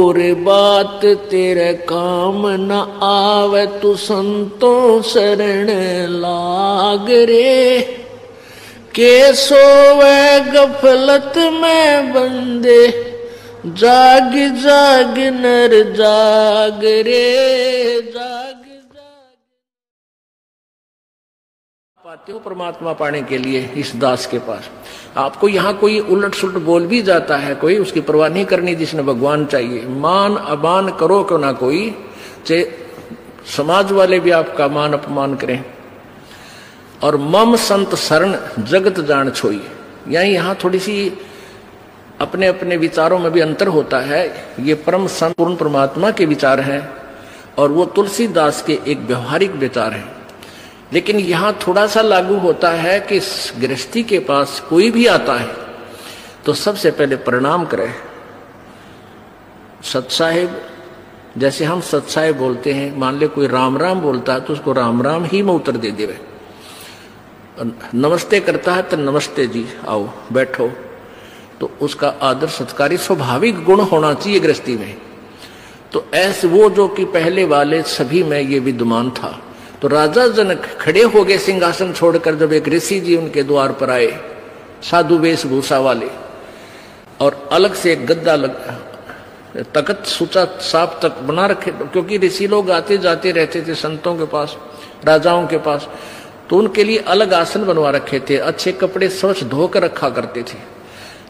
और बात तेरे काम न आवे, तू संतों शरण लाग रे। के सोवे गफलत में बंदे, जाग जाग नर जाग रे, जाग जाग। पाते हो परमात्मा पाने के लिए इस दास के पास। आपको यहाँ कोई उलट सुलट बोल भी जाता है कोई, उसकी परवाह नहीं करनी, जिसने भगवान चाहिए। मान अमान करो क्यों ना कोई, चाहे समाज वाले भी आपका मान अपमान करें। और मम संत शरण जगत जान छोई, यहाँ थोड़ी सी अपने अपने विचारों में भी अंतर होता है। ये परम संत पूर्ण परमात्मा के विचार हैं और वो तुलसीदास के एक व्यवहारिक विचार हैं। लेकिन यहाँ थोड़ा सा लागू होता है कि गृहस्थी के पास कोई भी आता है तो सबसे पहले प्रणाम करे। सत साहेब, जैसे हम सत साहेब बोलते हैं, मान ले कोई राम राम बोलता है तो उसको राम राम ही में उत्तर दे देवे। नमस्ते करता है तो नमस्ते जी, आओ बैठो, तो उसका आदर सत्कारी स्वाभाविक गुण होना चाहिए गृहस्थी में। तो ऐसे वो जो कि पहले वाले सभी में ये विद्यमान था। तो राजा जनक खड़े हो गए सिंहासन छोड़कर, जब एक ऋषि जी उनके द्वार पर आए, साधु वेशभूषा वाले, और अलग से एक गद्दा तख्त सुचा साफ तक बना रखे, क्योंकि ऋषि लोग आते जाते रहते थे संतों के पास, राजाओं के पास, तो उनके लिए अलग आसन बनवा रखे थे। अच्छे कपड़े स्वच्छ धोकर रखा करते थे।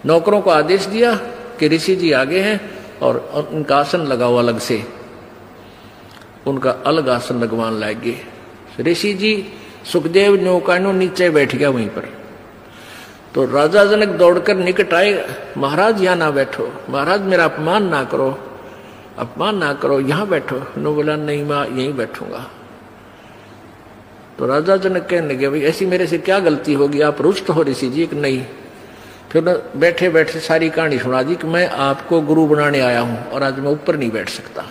नौकरों को आदेश दिया कि ऋषि जी आगे हैं और उनका आसन लगाओ अलग से, उनका अलग आसन लगवान लगे। ऋषि जी सुखदेव नौकानो नीचे बैठ गया वहीं पर। तो राजा जनक दौड़कर निकट आए, महाराज यहाँ ना बैठो, महाराज मेरा अपमान ना करो, अपमान ना करो, यहाँ बैठो। उन्होंने बोला नहीं मैं यहीं बैठूंगा। तो राजा जनक कहने लगे भाई ऐसी मेरे से क्या गलती होगी, आप रुष्ट हो ऋषि जी? कि नहीं। फिर बैठे बैठे सारी कहानी सुना दी कि मैं आपको गुरु बनाने आया हूं और आज मैं ऊपर नहीं बैठ सकता।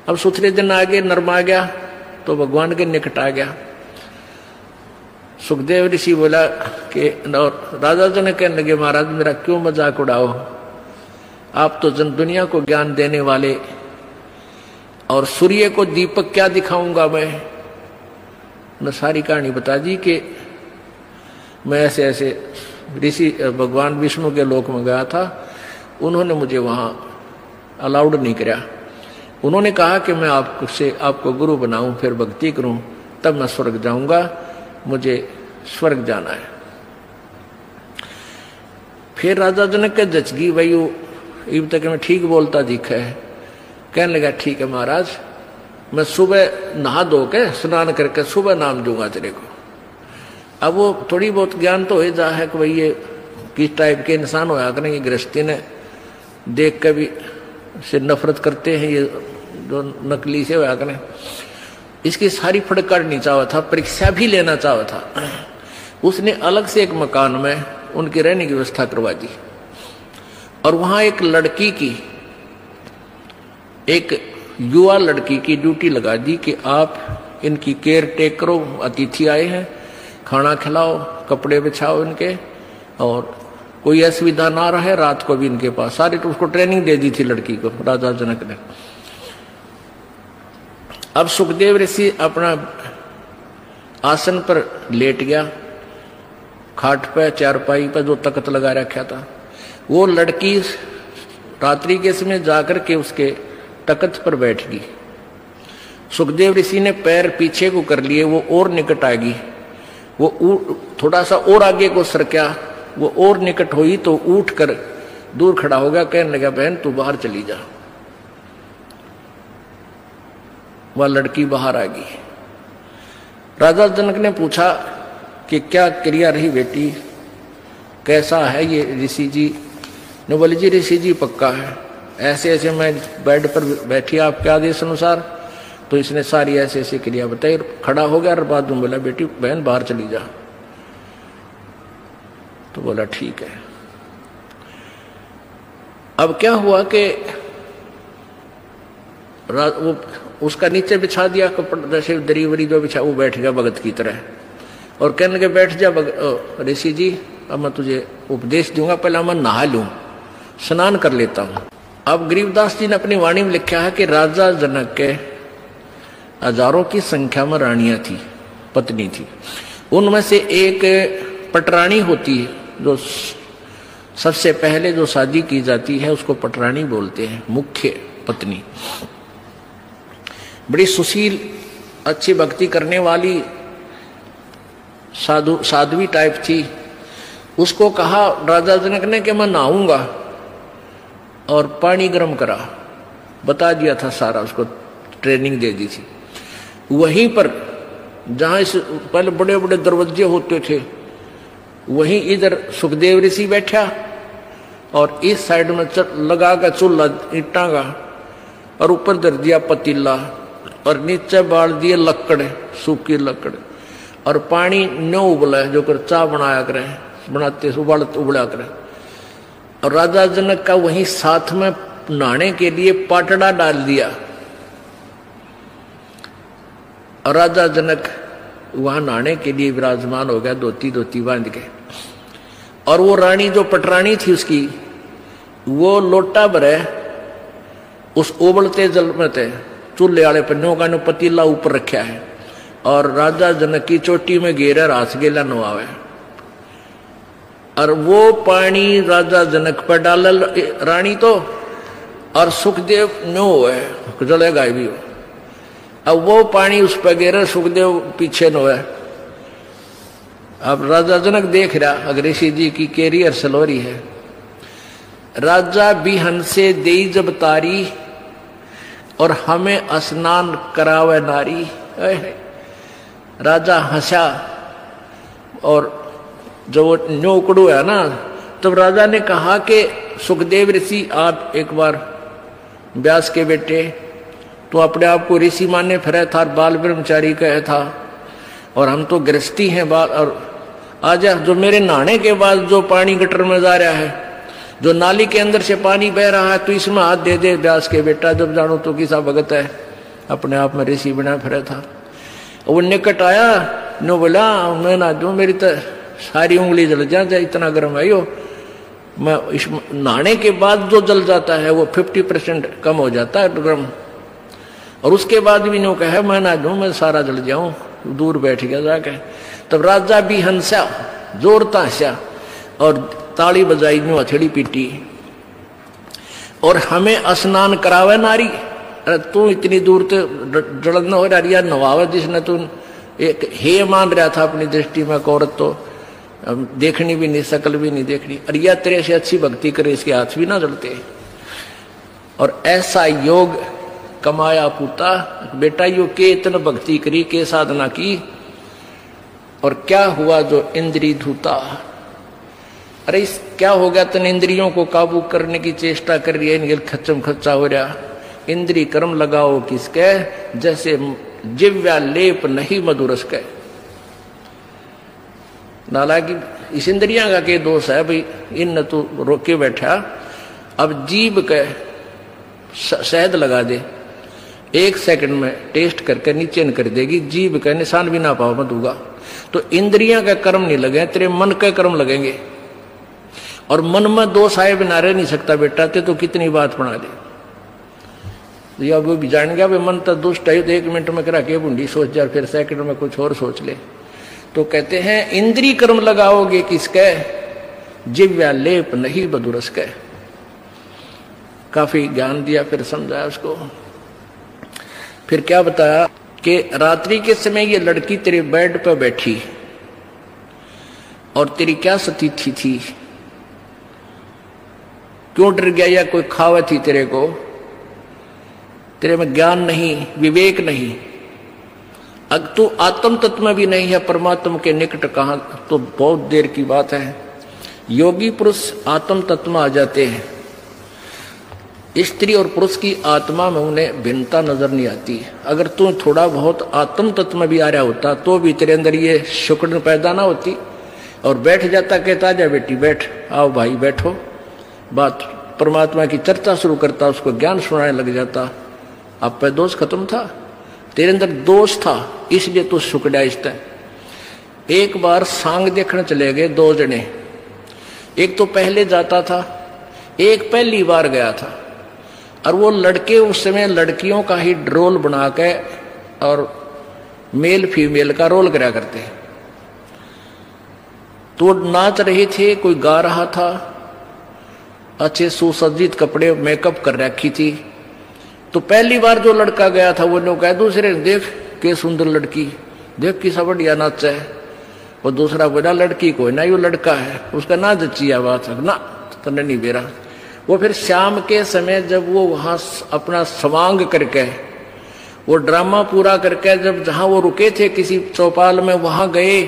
अब सुथरे दिन आ गए, नरमा गया तो भगवान के निकट आ गया। सुखदेव ऋषि बोला कि राजा जनक कहने लगे महाराज मेरा क्यों मजाक उड़ाओ, आप तो जन दुनिया को ज्ञान देने वाले, और सूर्य को दीपक क्या दिखाऊंगा मैं। न सारी कहानी बता दी कि मैं ऐसे ऐसे ऋषि भगवान विष्णु के लोक में गया था, उन्होंने मुझे वहां अलाउड नहीं किया। उन्होंने कहा कि मैं आपको गुरु बनाऊं, फिर भक्ति करूं, तब मैं स्वर्ग जाऊंगा, मुझे स्वर्ग जाना है। फिर राजा जनक के जचगी भाई इब तक मैं ठीक बोलता दिखा है। कहने लगा ठीक है महाराज, मैं सुबह नहा धो के स्नान करके सुबह नाम दूंगा तेरे को। अब वो थोड़ी बहुत ज्ञान तो हो जा है कि भाई ये किस टाइप के इंसान होया करेंगे, गृहस्थी ने देख के भी से नफरत करते हैं, ये जो नकली से होया करें। इसकी सारी फड़कड़नी चाहा था, परीक्षा भी लेना चाहा था। उसने अलग से एक मकान में उनकी रहने की व्यवस्था करवा दी और वहां एक लड़की की, एक युवा लड़की की ड्यूटी लगा दी कि आप इनकी केयर टेक करो, अतिथि आए हैं, खाना खिलाओ, कपड़े बिछाओ इनके, और कोई असुविधा ना रहे, रात को भी इनके पास। सारी तो उसको ट्रेनिंग दे दी थी लड़की को राजा जनक ने। अब सुखदेव ऋषि अपना आसन पर लेट गया, खाट पे चारपाई पर जो तख्त लगा रखा था। वो लड़की रात्रि के समय जाकर के उसके तख्त पर बैठ गई। सुखदेव ऋषि ने पैर पीछे को कर लिए, वो और निकट आ गई। वो थोड़ा सा और आगे को सरका, वो और निकट हुई तो उठ कर दूर खड़ा हो गया। कहने लगा बहन तू बाहर चली जा। वह लड़की बाहर आ गई। राजा जनक ने पूछा कि क्या क्रिया रही बेटी, कैसा है ये ऋषि जी? ने बोले जी ऋषि जी पक्का है, ऐसे ऐसे मैं बेड पर बैठी आपके आदेश अनुसार। तो इसने सारी ऐसे ऐसी क्रिया बताई, खड़ा हो गया और बाद में बोला बेटी बहन बाहर चली जा। तो बोला ठीक है। अब क्या हुआ कि वो उसका नीचे बिछा दिया कपड़ा, जैसे दरी वरी जो बिछा, वो बैठ गया भगत की तरह और कहने लगे बैठ जा ऋषि जी, अब मैं तुझे उपदेश दूंगा, पहले मैं नहा लूं, स्नान कर लेता हूं। अब गरीबदास जी ने अपनी वाणी में लिखा है कि राजा जनक के हजारों की संख्या में रानियां थी, पत्नी थी। उनमें से एक पटरानी होती है, जो सबसे पहले जो शादी की जाती है उसको पटरानी बोलते हैं, मुख्य पत्नी। बड़ी सुशील, अच्छी भक्ति करने वाली साध्वी टाइप थी। उसको कहा राजा जनक ने कि मैं नहाऊंगा, और पानी गर्म करा, बता दिया था सारा, उसको ट्रेनिंग दे दी थी। वहीं पर जहां इस पहले बड़े बड़े दरवाजे होते थे, वहीं इधर सुखदेव ऋषि बैठा और इस साइड में लगा का चूल्हा ईंटा का, और ऊपर धर दिया पतीला और नीचे बाल दिए लकड़, सूखी लकड़, और पानी न्यो उबला जो कर चाय बनाया करे, बनाते उबला करे। और राजा जनक का वहीं साथ में नहाने के लिए पाटड़ा डाल दिया, और राजा जनक वहां नहाने के लिए विराजमान हो गया, धोती बांध के। और वो रानी जो पटरानी थी उसकी, वो लोटा भरे उस उबलते जल में थे, चूल्हे वाले पन्नों का पतीला ऊपर रखा है, और राजा जनक की चोटी में घेरा हाथ गेला नवावे, और वो पानी राजा जनक पर डाल रानी तो, और सुखदेव नो है जलेगा भी हो। अब वो पानी उस पर गिरे, सुखदेव पीछे नो है। अब राजा जनक देख रहा, अग्रेसी जी की कैरियर सलोरी है। राजा बिहन से देई जब तारी, और हमें स्नान करावे नारी। राजा हंसा, और जब वो न्योकड़ू है ना, तब राजा ने कहा कि सुखदेव ऋषि आप एक बार व्यास के बेटे, तो अपने आप को ऋषि माने फिरे था, बाल ब्रह्मचारी कहे था, और हम तो गृहस्थी हैं बाल। और आज जो मेरे नहाने के बाद जो पानी गटर में जा रहा है, जो नाली के अंदर से पानी बह रहा है, तो इसमें हाथ दे दे व्यास के बेटा, जब जानो तो किसा भगत है, अपने आप में ऋषि बना फिरे था। वो निकट आया, नो बोला मैं ना दूं, मेरी तो सारी उंगली जल जाए, इतना गर्म है यो। मैं इस नहाने के बाद जो जल जाता है वो 50% कम हो जाता है गर्म, और उसके बाद भी नो कहे मैं ना दूं, मैं सारा जल जाऊं, दूर बैठ गया जाके। तब राजा भी हंसा, जोरता हंसा, और ताली बजाई, नो हथेली पीटी, और हमें स्नान करावे नारी। अरे तू इतनी दूर तो जलन हो रही है, नवावे जिसने तू एक हे मान रहा था अपनी दृष्टि में, औरत तो देखनी भी नहीं, शकल भी नहीं देखनी, और यह तेरे से अच्छी भक्ति करे, इसके हाथ भी ना जलते। और ऐसा योग कमाया पूता, बेटा यो के इतना भक्ति करी, के साधना की, और क्या हुआ जो इंद्री धूता। अरे इस क्या हो गया, तन इंद्रियों को काबू करने की चेष्टा कर रही है, इनके खच्चम खच्चा हो रहा। इंद्री कर्म लगाओ किसके, जैसे जिव्या लेप नहीं मधुरस के। नालाकी इस इंद्रियां का के दोष है भाई, इन तू रोके बैठा। अब जीभ के शहद लगा दे, 1 सेकंड में टेस्ट करके नीचे न कर देगी, जीभ का निशान भी ना पाओ मत होगा। तो इंद्रियां का कर्म नहीं लगे, तेरे मन के कर्म लगेंगे, और मन में दोष आए बिना रह नहीं सकता बेटा, ते तो कितनी बात बना दे। या वो भी जान गया भाई मन तो दुष्ट है, तो 1 मिनट में करा के बूंदी सोच जा, फिर सेकंड में कुछ और सोच ले। तो कहते हैं इंद्री कर्म लगाओगे किसके, जिव्या लेप नहीं बदुरस के। काफी ज्ञान दिया, फिर समझाया उसको। फिर क्या बताया कि रात्रि के समय ये लड़की तेरे बेड पर बैठी, और तेरी क्या स्थिति थी, क्यों डर गया, या कोई खावा थी तेरे को, तेरे में ज्ञान नहीं, विवेक नहीं, अगर तू आत्म तत्व में भी नहीं है, परमात्मा के निकट कहां, तो बहुत देर की बात है। योगी पुरुष आत्म तत्व में आ जाते हैं, स्त्री और पुरुष की आत्मा में उन्हें भिन्नता नजर नहीं आती। अगर तू थोड़ा बहुत आत्म तत्व में भी आ रहा होता, तो भी तेरे अंदर ये शुक्र पैदा ना होती, और बैठ जाता, कहता जा बेटी बैठ, आओ भाई बैठो, बात परमात्मा की चर्चा शुरू करता, उसको ज्ञान सुनाने लग जाता। अब पे दोष खत्म था, तेरे अंदर दोष था, इसलिए तो सुकड़ा इस्ता। एक बार सांग देखने चले गए 2 जने, एक तो पहले जाता था, एक पहली बार गया था। और वो लड़के उस समय लड़कियों का ही रोल बना के और मेल फीमेल का रोल करा करते हैं। तो नाच रहे थे, कोई गा रहा था, अच्छे सुसज्जित कपड़े मेकअप कर रखी थी। तो पहली बार जो लड़का गया था वो लोग कहा दूसरे, देख के सुंदर लड़की, देख किसा बढ़िया नाच है। और दूसरा बोला लड़की को ना, यो लड़का है, उसका ना जच्ची आवाज ना तो नहीं बेरा। वो फिर शाम के समय जब वो वहां अपना स्वांग करके वो ड्रामा पूरा करके जब जहां वो रुके थे किसी चौपाल में वहां गए,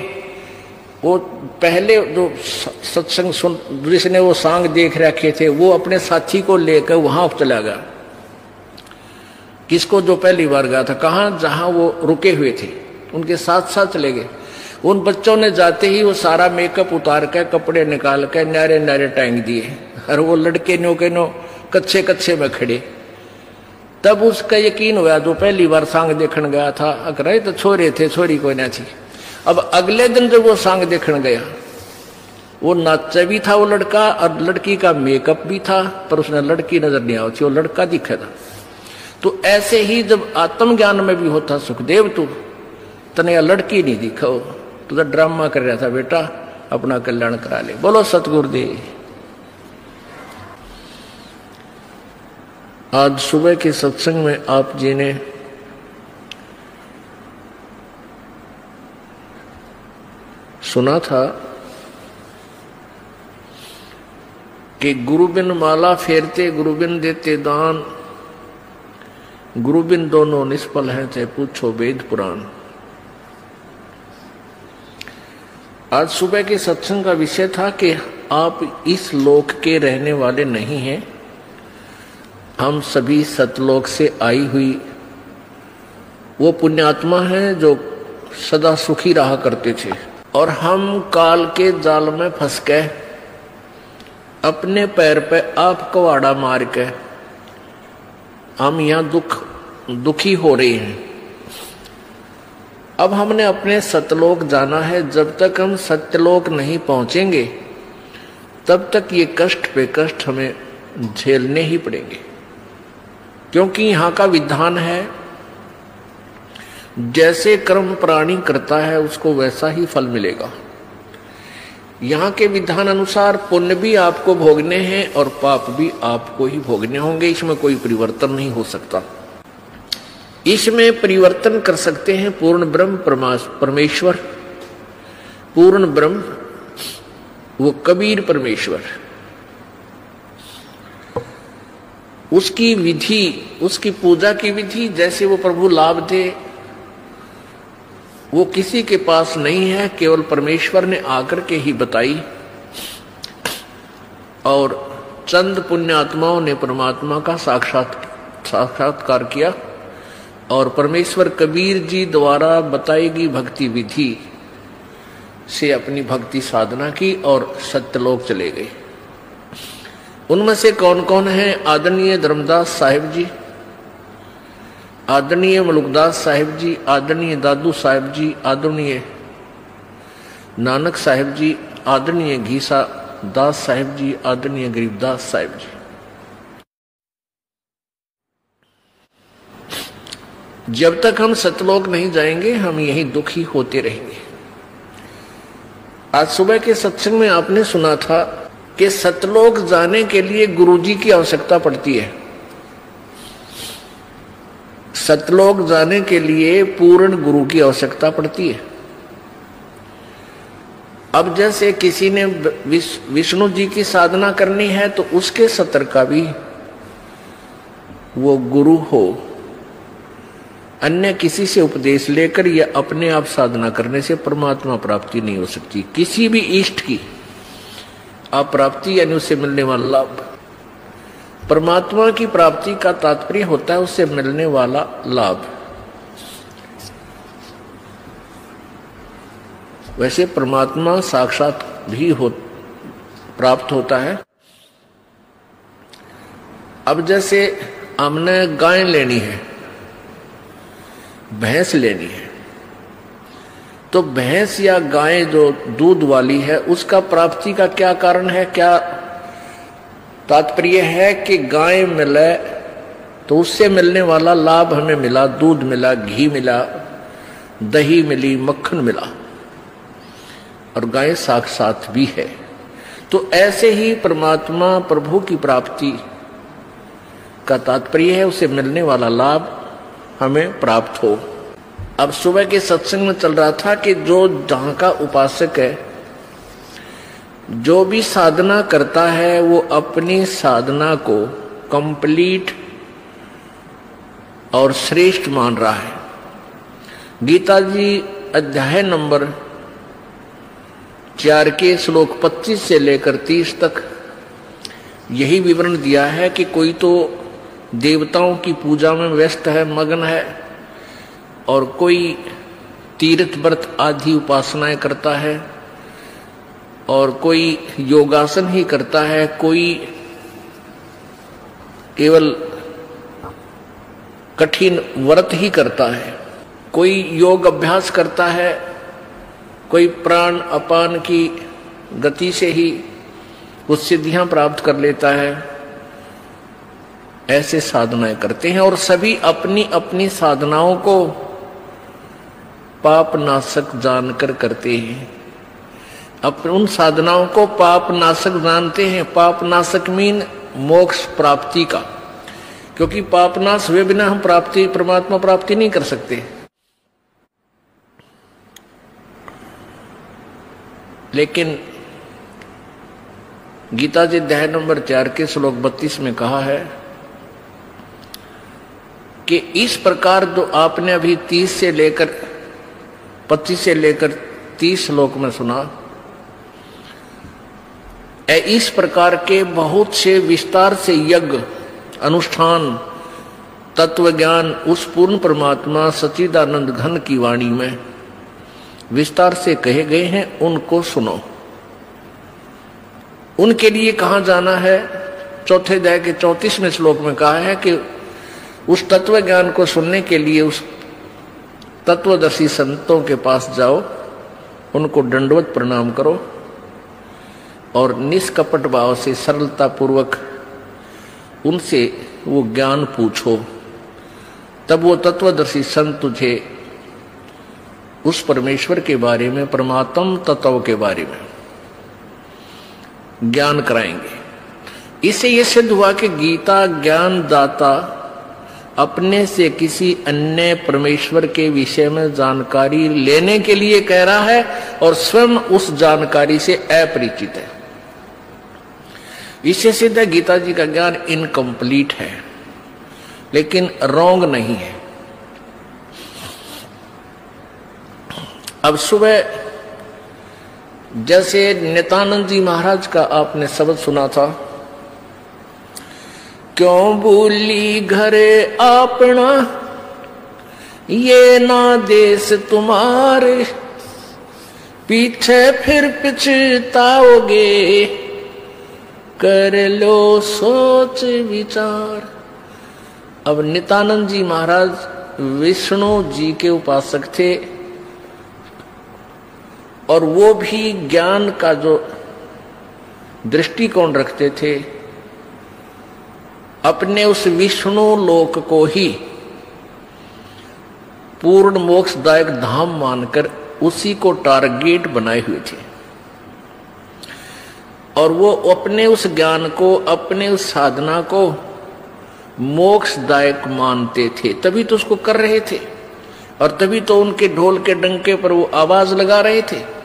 वो पहले जो सत्संग सुन जिसने वो सांग देख रखे थे वो अपने साथी को लेकर वहां चला गया। किसको? जो पहली बार गया था। कहां? जहां वो रुके हुए थे, उनके साथ साथ चले गए। उन बच्चों ने जाते ही वो सारा मेकअप उतार के कपड़े निकाल के नारे नारे टांग दिए और वो लड़के नो के नो कच्चे कच्चे में खड़े। तब उसका यकीन हुआ जो पहली बार सांग देखने गया था, अगर तो छोरे थे, छोरी कोई ना थी। अब अगले दिन जब वो सांग देखने गया, वो नाचा भी था वो लड़का और लड़की का मेकअप भी था, पर उसने लड़की नजर नहीं आई थी, वो लड़का दिखा था। तो ऐसे ही जब आत्मज्ञान में भी होता सुखदेव, तू तने लड़की नहीं दिखा, तू तो ड्रामा कर रहा था बेटा, अपना कल्याण करा ले। बोलो सतगुरुदेव। आज सुबह के सत्संग में आप जी ने सुना था कि गुरु बिन माला फेरते, गुरु बिन देते दान, गुरु बिन दोनों निष्फल हैं, चाहे पूछो वेद पुराण। आज सुबह के सत्संग का विषय था कि आप इस लोक के रहने वाले नहीं हैं, हम सभी सतलोक से आई हुई वो पुण्यात्मा हैं जो सदा सुखी रहा करते थे, और हम काल के जाल में फंस के अपने पैर पे आप कवाड़ा मार के हम यहाँ दुखी हो रहे हैं। अब हमने अपने सतलोक जाना है। जब तक हम सत्यलोक नहीं पहुंचेंगे तब तक ये कष्ट पे कष्ट हमें झेलने ही पड़ेंगे, क्योंकि यहाँ का विधान है जैसे कर्म प्राणी करता है उसको वैसा ही फल मिलेगा। यहाँ के विधान अनुसार पुण्य भी आपको भोगने हैं और पाप भी आपको ही भोगने होंगे। इसमें कोई परिवर्तन नहीं हो सकता। इसमें परिवर्तन कर सकते हैं पूर्ण ब्रह्म परमेश्वर, पूर्ण ब्रह्म वो कबीर परमेश्वर। उसकी विधि, उसकी पूजा की विधि जैसे वो प्रभु लाभ दे वो किसी के पास नहीं है, केवल परमेश्वर ने आकर के ही बताई। और चंद पुण्यात्माओं ने परमात्मा का साक्षात्कार किया और परमेश्वर कबीर जी द्वारा बताई गई भक्ति विधि से अपनी भक्ति साधना की और सत्यलोक चले गए। उनमें से कौन कौन है? आदरणीय धर्मदास साहिब जी, आदरणीय मलुकदास साहिब जी, आदरणीय दादू साहिब जी, आदरणीय नानक साहिब जी, आदरणीय घीसा दास साहिब जी, आदरणीय गरीबदास साहिब जी। जब तक हम सतलोक नहीं जाएंगे हम यही दुखी होते रहेंगे। आज सुबह के सत्संग में आपने सुना था कि सतलोक जाने के लिए गुरुजी की आवश्यकता पड़ती है। सतलोक जाने के लिए पूर्ण गुरु की आवश्यकता पड़ती है। अब जैसे किसी ने विष्णु जी की साधना करनी है तो उसके सत्र का भी वो गुरु हो, अन्य किसी से उपदेश लेकर या अपने आप साधना करने से परमात्मा प्राप्ति नहीं हो सकती। किसी भी इष्ट की आप प्राप्ति यानी उससे मिलने वाला लाभ, परमात्मा की प्राप्ति का तात्पर्य होता है उससे मिलने वाला लाभ। वैसे परमात्मा साक्षात भी प्राप्त होता है। अब जैसे हमने गाय लेनी है, भैंस लेनी है, तो भैंस या गाय जो दूध वाली है उसका प्राप्ति का क्या कारण है, क्या तात्पर्य है कि गाय मिले तो उससे मिलने वाला लाभ हमें मिला, दूध मिला, घी मिला, दही मिली, मक्खन मिला, और गाय साक्षात भी है। तो ऐसे ही परमात्मा प्रभु की प्राप्ति का तात्पर्य है उसे मिलने वाला लाभ हमें प्राप्त हो। अब सुबह के सत्संग में चल रहा था कि जो जहां का उपासक है, जो भी साधना करता है, वो अपनी साधना को कंप्लीट और श्रेष्ठ मान रहा है। गीता जी अध्याय नंबर 4 के श्लोक 25 से लेकर 30 तक यही विवरण दिया है कि कोई तो देवताओं की पूजा में व्यस्त है, मगन है, और कोई तीर्थ व्रत आदि उपासनाएं करता है, और कोई योगासन ही करता है, कोई केवल कठिन व्रत ही करता है, कोई योग अभ्यास करता है, कोई प्राण अपान की गति से ही कुछ सिद्धियां प्राप्त कर लेता है। ऐसे साधनाएं करते हैं और सभी अपनी अपनी साधनाओं को पाप नाशक जानकर करते हैं। अपने उन साधनाओं को पाप नाशक जानते हैं। पाप नाशक मीन मोक्ष प्राप्ति का, क्योंकि पाप नाश हुए बिना हम परमात्मा प्राप्ति नहीं कर सकते। लेकिन गीता जी अध्याय नंबर 4 के श्लोक 32 में कहा है कि इस प्रकार जो आपने अभी 25 से लेकर 30 श्लोक में सुना, इस प्रकार के बहुत से विस्तार से यज्ञ अनुष्ठान तत्व ज्ञान उस पूर्ण परमात्मा सच्चिदानंद घन की वाणी में विस्तार से कहे गए हैं, उनको सुनो। उनके लिए कहां जाना है? चौथे अध्याय के 34वें श्लोक में कहा है कि उस तत्व ज्ञान को सुनने के लिए उस तत्वदर्शी संतों के पास जाओ, उनको दंडवत प्रणाम करो और निष्कपट भाव से सरलता पूर्वक उनसे वो ज्ञान पूछो। तब वो तत्वदर्शी संत तुझे उस परमेश्वर के बारे में, परमात्म तत्व के बारे में ज्ञान कराएंगे। इससे ये सिद्ध हुआ कि गीता ज्ञान दाता अपने से किसी अन्य परमेश्वर के विषय में जानकारी लेने के लिए कह रहा है और स्वयं उस जानकारी से अपरिचित है। इससे सिद्ध है गीता जी का ज्ञान इनकम्प्लीट है, लेकिन रॉन्ग नहीं है। अब सुबह जैसे नित्यानंद जी महाराज का आपने शब्द सुना था, क्यों भूली घरे आपना, ये ना देश तुम्हारे, पीछे फिर पछताओगे, कर लो सोच विचार। अब नित्यानंद जी महाराज विष्णु जी के उपासक थे और वो भी ज्ञान का जो दृष्टिकोण रखते थे, अपने उस विष्णु लोक को ही पूर्ण मोक्षदायक धाम मानकर उसी को टारगेट बनाए हुए थे और वो अपने उस ज्ञान को, अपने उस साधना को मोक्षदायक मानते थे, तभी तो उसको कर रहे थे और तभी तो उनके ढोल के डंके पर वो आवाज लगा रहे थे।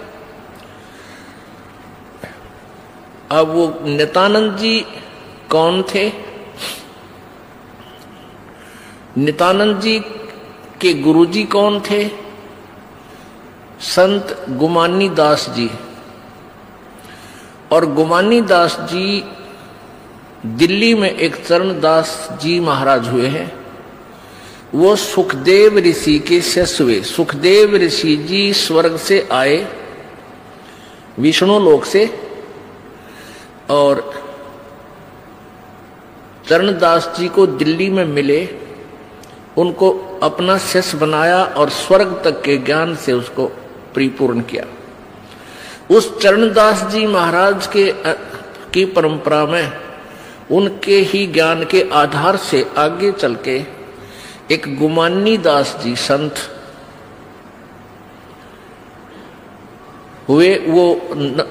अब वो नित्यानंद जी कौन थे? नित्यानंद जी के गुरुजी कौन थे? संत गुमानी दास जी। और गुमानी दास जी दिल्ली में एक चरणदास जी महाराज हुए हैं, वो सुखदेव ऋषि के शिष्य हुए। सुखदेव ऋषि जी स्वर्ग से आए, विष्णु लोक से, और चरणदास जी को दिल्ली में मिले, उनको अपना शिष्य बनाया और स्वर्ग तक के ज्ञान से उसको परिपूर्ण किया। उस चरणदास जी महाराज की परंपरा में उनके ही ज्ञान के आधार से आगे चल के एक गुमानी दास जी संत हुए। वो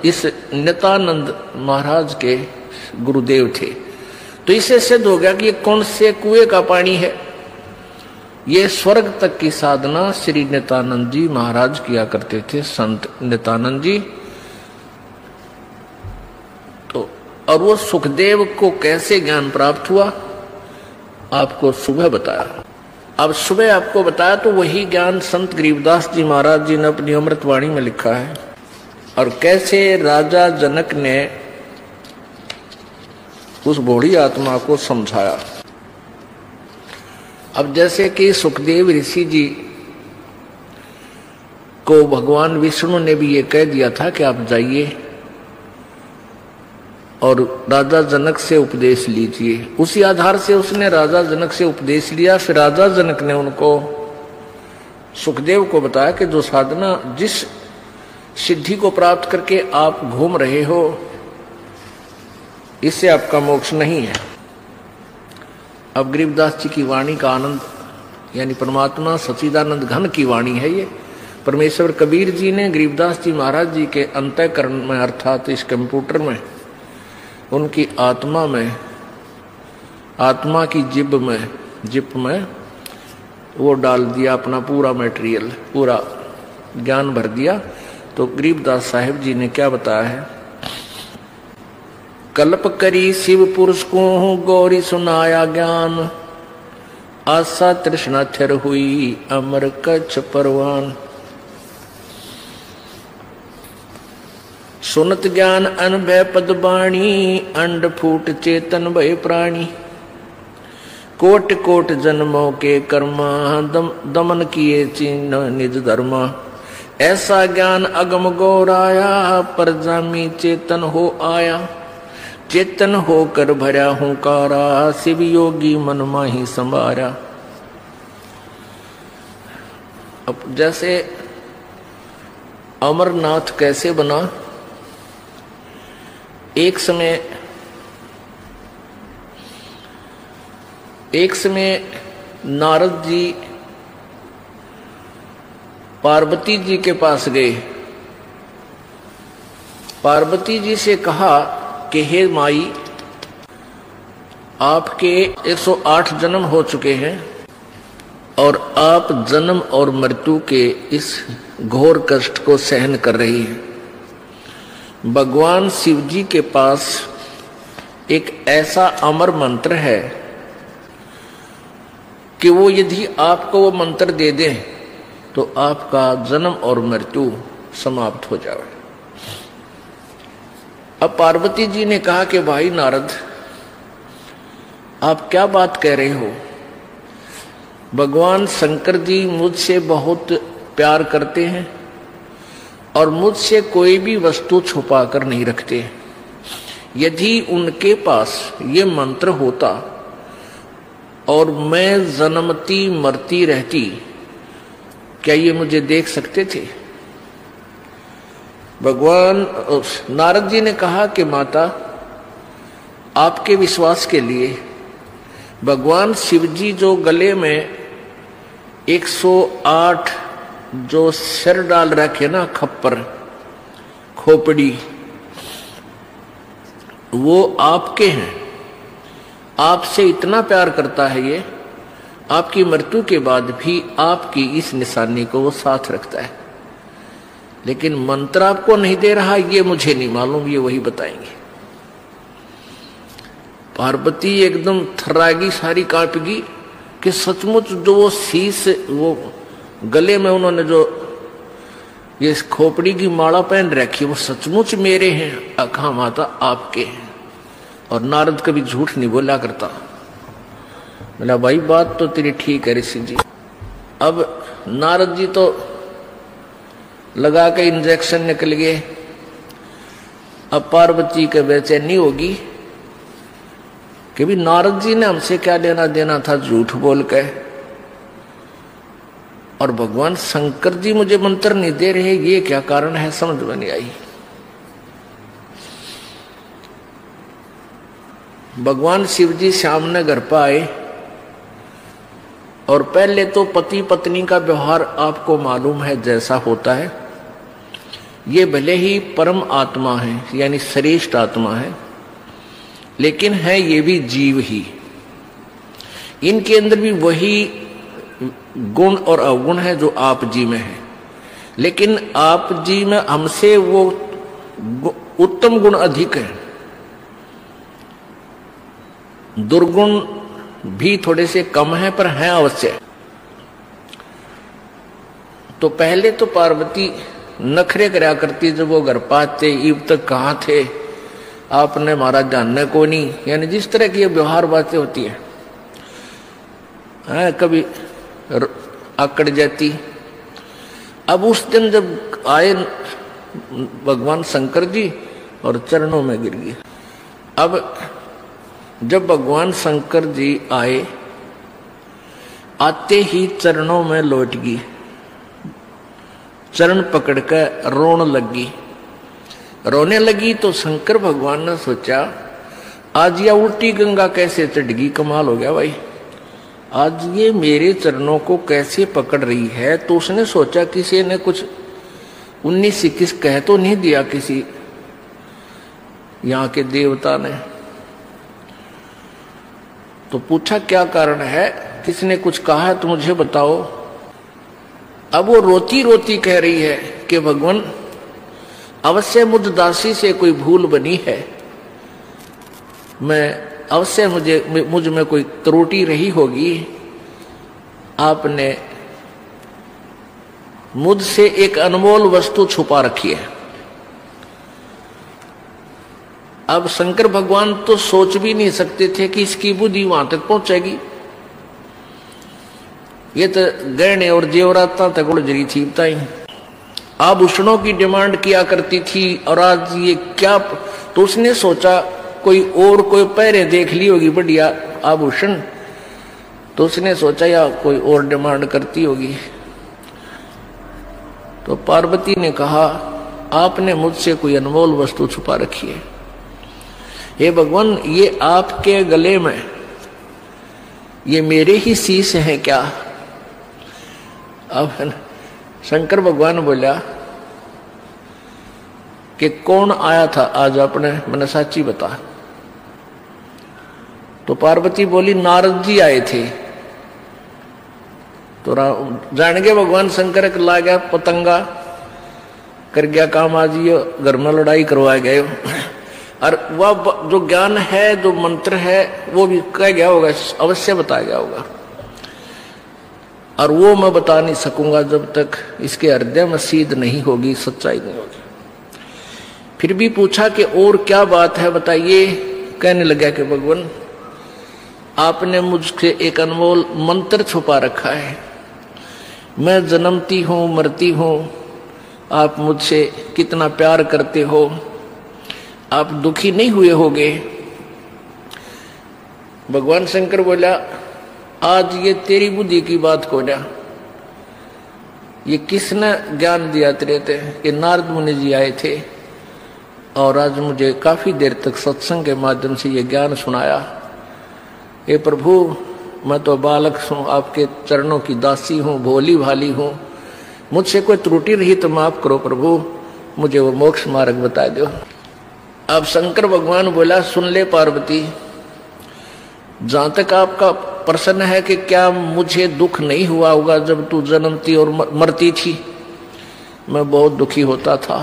इस नित्यानंद महाराज के गुरुदेव थे। तो इससे सिद्ध हो गया कि ये कौन से कुएं का पानी है। ये स्वर्ग तक की साधना श्री नित्यानंद जी महाराज किया करते थे, संत नित्यानंद जी। तो और वो सुखदेव को कैसे ज्ञान प्राप्त हुआ आपको सुबह बताया। अब सुबह आपको बताया तो वही ज्ञान संत गरीबदास जी महाराज जी ने अपनी अमृतवाणी में लिखा है। और कैसे राजा जनक ने उस बूढ़ी आत्मा को समझाया। अब जैसे कि सुखदेव ऋषि जी को भगवान विष्णु ने भी ये कह दिया था कि आप जाइए और राजा जनक से उपदेश लीजिए। उसी आधार से उसने राजा जनक से उपदेश लिया। फिर राजा जनक ने उनको सुखदेव को बताया कि जो साधना जिस सिद्धि को प्राप्त करके आप घूम रहे हो इससे आपका मोक्ष नहीं है। अब गरीबदास जी की वाणी का आनंद, यानी परमात्मा सच्चिदानंद घन की वाणी है ये। परमेश्वर कबीर जी ने गरीबदास जी महाराज जी के अंतःकरण में अर्थात इस कंप्यूटर में उनकी आत्मा में, आत्मा की जिप में वो डाल दिया अपना पूरा मटेरियल, पूरा ज्ञान भर दिया। तो गरीबदास साहिब जी ने क्या बताया है, कल्प करी शिव पुरुष को गौरी सुनाया ज्ञान, आशा तृष्णा थिर हुई अमर कच्छ परवान। सुनत ज्ञान अनभय पद बाणी, अंड फूट चेतन भय प्राणी। कोट कोट जन्मों के कर्मा, दमन किए चिन्ह निज धर्मा। ऐसा ज्ञान अगम गौराया, पर जामी चेतन हो आया। चेतन होकर भरा हुंकारा, शिव योगी मन माही संभारा। अब जैसे अमरनाथ कैसे बना, एक समय नारद जी पार्वती जी के पास गए। पार्वती जी से कहा कि हे माई, आपके 108 जन्म हो चुके हैं और आप जन्म और मृत्यु के इस घोर कष्ट को सहन कर रही हैं। भगवान शिव जी के पास एक ऐसा अमर मंत्र है कि वो यदि आपको वो मंत्र दे दें तो आपका जन्म और मृत्यु समाप्त हो जाए। अब पार्वती जी ने कहा कि भाई नारद, आप क्या बात कह रहे हो? भगवान शंकर जी मुझसे बहुत प्यार करते हैं और मुझसे कोई भी वस्तु छुपा कर नहीं रखते। यदि उनके पास ये मंत्र होता और मैं जन्मती मरती रहती, क्या ये मुझे देख सकते थे? भगवान नारद जी ने कहा कि माता, आपके विश्वास के लिए भगवान शिव जी जो गले में 108 जो सिर डाल रखे ना, खप्पर खोपड़ी, वो आपके हैं। आपसे इतना प्यार करता है ये, आपकी मृत्यु के बाद भी आपकी इस निशानी को वो साथ रखता है। लेकिन मंत्र आपको नहीं दे रहा, ये मुझे नहीं मालूम, ये वही बताएंगे। पार्वती एकदम थर्रागी, सारी कांपगी कि सचमुच जो वो शीश, वो गले में उन्होंने जो ये खोपड़ी की माला पहन रखी, वो सचमुच मेरे हैं। अखा माता आपके हैं। और नारद कभी झूठ नहीं बोला करता। बोला भाई बात तो तेरी ठीक है ऋषि जी। अब नारद जी तो लगा के इंजेक्शन निकल गए। अब पार्वती के बेचैनी होगी कि भी नारद जी ने हमसे क्या लेना देना था झूठ बोल के, और भगवान शंकर जी मुझे मंत्र नहीं दे रहे, ये क्या कारण है, समझ में नहीं आई। भगवान शिव जी सामने घर पर आए और पहले तो पति पत्नी का व्यवहार आपको मालूम है जैसा होता है। ये भले ही परम आत्मा है यानी श्रेष्ठ आत्मा है, लेकिन है ये भी जीव ही। इनके अंदर भी वही गुण और अवगुण है जो आप जी में है, लेकिन आप जी में हमसे वो उत्तम गुण अधिक है। दुर्गुण भी थोड़े से कम है पर हैं अवश्य। तो पहले तो पार्वती नखरे कराया करती, जब वो घर पाते इब तक कहाँ थे आपने हमारा जानने को नहीं, यानी जिस तरह की व्यवहार बातें होती है, कभी आकड़ जाती। अब उस दिन जब आए भगवान शंकर जी और चरणों में गिर गई। अब जब भगवान शंकर जी आए, आते ही चरणों में लौट गई, चरण पकड़कर रोने लगी। रोने लगी तो शंकर भगवान ने सोचा आज यह उल्टी गंगा कैसे चढ़ गई, कमाल हो गया भाई, आज ये मेरे चरणों को कैसे पकड़ रही है। तो उसने सोचा किसी ने कुछ 19-21 कह तो नहीं दिया किसी यहाँ के देवता ने। तो पूछा क्या कारण है, किसने कुछ कहा है तो मुझे बताओ। अब वो रोती रोती कह रही है कि भगवान अवश्य मुझ दासी से कोई भूल बनी है, मैं अवश्य मुझ में कोई त्रुटि रही होगी, आपने मुझसे एक अनमोल वस्तु छुपा रखी है। अब शंकर भगवान तो सोच भी नहीं सकते थे कि इसकी बुद्धि वहां तक पहुंचेगी। ये तो गहने और जेवरात तक उड़ जरी थी बताई, आभूषणों की डिमांड किया करती थी, और आज ये क्या। तो उसने सोचा कोई पहरे देख ली होगी बढ़िया आभूषण, तो उसने सोचा या कोई और डिमांड करती होगी। तो पार्वती ने कहा आपने मुझसे कोई अनमोल वस्तु छुपा रखी है। हे भगवान ये आपके गले में ये मेरे ही शीश हैं क्या। अब शंकर भगवान बोला कि कौन आया था आज अपने, मैंने साची बता। तो पार्वती बोली नारद जी आए थे। तो जान गए भगवान शंकर के ला गया पतंगा कर गया काम, आज ये घर में लड़ाई करवा गए। और वह जो ज्ञान है जो मंत्र है वो भी कह गया होगा, अवश्य बताया गया होगा, और वो मैं बता नहीं सकूंगा जब तक इसके हृदय में सीध नहीं होगी, सच्चाई नहीं होगी। फिर भी पूछा कि और क्या बात है बताइए। कहने लगा कि भगवान आपने मुझसे एक अनमोल मंत्र छुपा रखा है, मैं जन्मती हूं मरती हूं, आप मुझसे कितना प्यार करते हो, आप दुखी नहीं हुए होगे। भगवान शंकर बोला आज ये तेरी बुद्धि की बात को ना, ये किसने ज्ञान दिया तेरे थे कि नारद मुनि जी आए थे और आज मुझे काफी देर तक सत्संग के माध्यम से ये ज्ञान सुनाया। हे प्रभु मैं तो बालक हूँ, आपके चरणों की दासी हूँ, भोली भाली हूँ, मुझसे कोई त्रुटि रही तो माफ करो प्रभु, मुझे वो मोक्ष मार्ग बता दो। अब शंकर भगवान बोला सुन ले पार्वती, जहां तक आपका प्रश्न है कि क्या मुझे दुख नहीं हुआ होगा जब तू जन्मती और मरती थी, मैं बहुत दुखी होता था।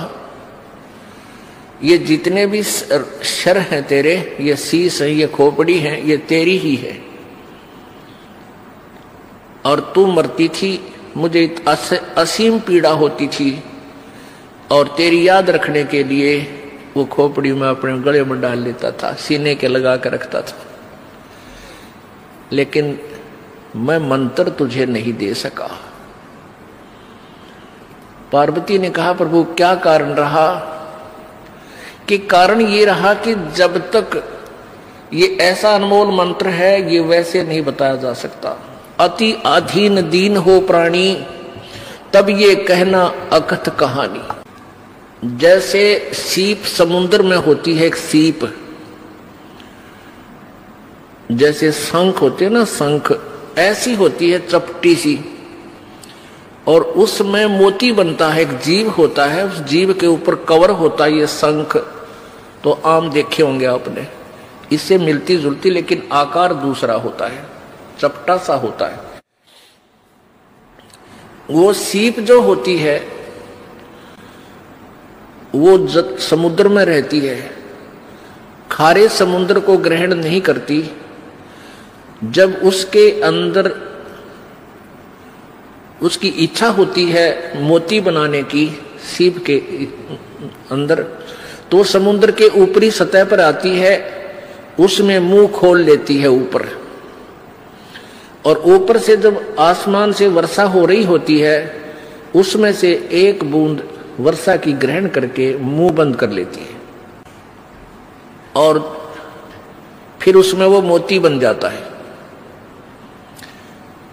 ये जितने भी शर हैं तेरे, ये शीश है, ये खोपड़ी है, ये तेरी ही है, और तू मरती थी मुझे असीम पीड़ा होती थी, और तेरी याद रखने के लिए वो खोपड़ी में अपने गले में डाल लेता था, सीने के लगा कर रखता था, लेकिन मैं मंत्र तुझे नहीं दे सका। पार्वती ने कहा प्रभु क्या कारण रहा। कि कारण ये रहा कि जब तक ये ऐसा अनमोल मंत्र है ये वैसे नहीं बताया जा सकता। अति अधीन दीन हो प्राणी तब ये कहना अकथ कहानी। जैसे सीप समुद्र में होती है, एक सीप जैसे शंख होते हैं ना, शंख ऐसी होती है चपटी सी, और उसमें मोती बनता है, एक जीव होता है, उस जीव के ऊपर कवर होता है ये शंख। तो आम देखे होंगे आपने, इससे मिलती जुलती लेकिन आकार दूसरा होता है, चपटा सा होता है। वो सीप जो होती है वो समुद्र में रहती है, खारे समुद्र को ग्रहण नहीं करती। जब उसके अंदर उसकी इच्छा होती है मोती बनाने की सीप के अंदर, तो समुद्र के ऊपरी सतह पर आती है, उसमें मुंह खोल लेती है ऊपर, और ऊपर से जब आसमान से वर्षा हो रही होती है उसमें से एक बूंद वर्षा की ग्रहण करके मुंह बंद कर लेती है, और फिर उसमें वो मोती बन जाता है।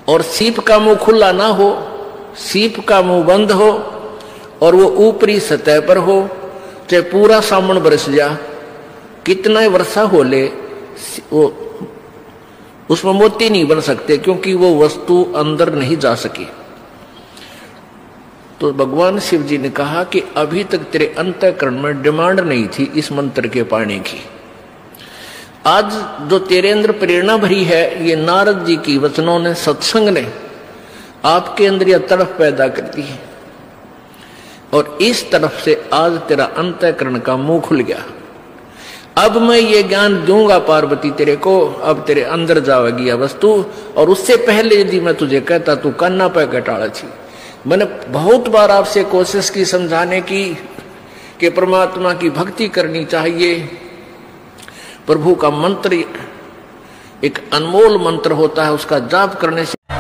और सीप का मुंह खुला ना हो, सीप का मुंह बंद हो, और वो ऊपरी सतह पर हो, चाहे पूरा सावन बरस जा, कितना ही वर्षा हो ले, वो उसमें मोती नहीं बन सकते, क्योंकि वो वस्तु अंदर नहीं जा सकी। तो भगवान शिव जी ने कहा कि अभी तक तेरे अंतःकरण में डिमांड नहीं थी इस मंत्र के पाने की। आज जो तेरे अंदर प्रेरणा भरी है, ये नारद जी की वचनों ने, सत्संग ने आपके अंदर यह तड़फ पैदा कर दी है, और इस तरफ से आज तेरा अंतःकरण का मुंह खुल गया। अब मैं ये ज्ञान दूंगा पार्वती तेरे को, अब तेरे अंदर जाएगी यह वस्तु। और उससे पहले यदि मैं तुझे कहता तू कान्ना पे कटाड़ा छी। मैंने बहुत बार आपसे कोशिश की समझाने की कि परमात्मा की भक्ति करनी चाहिए, प्रभु का मंत्र एक अनमोल मंत्र होता है, उसका जाप करने से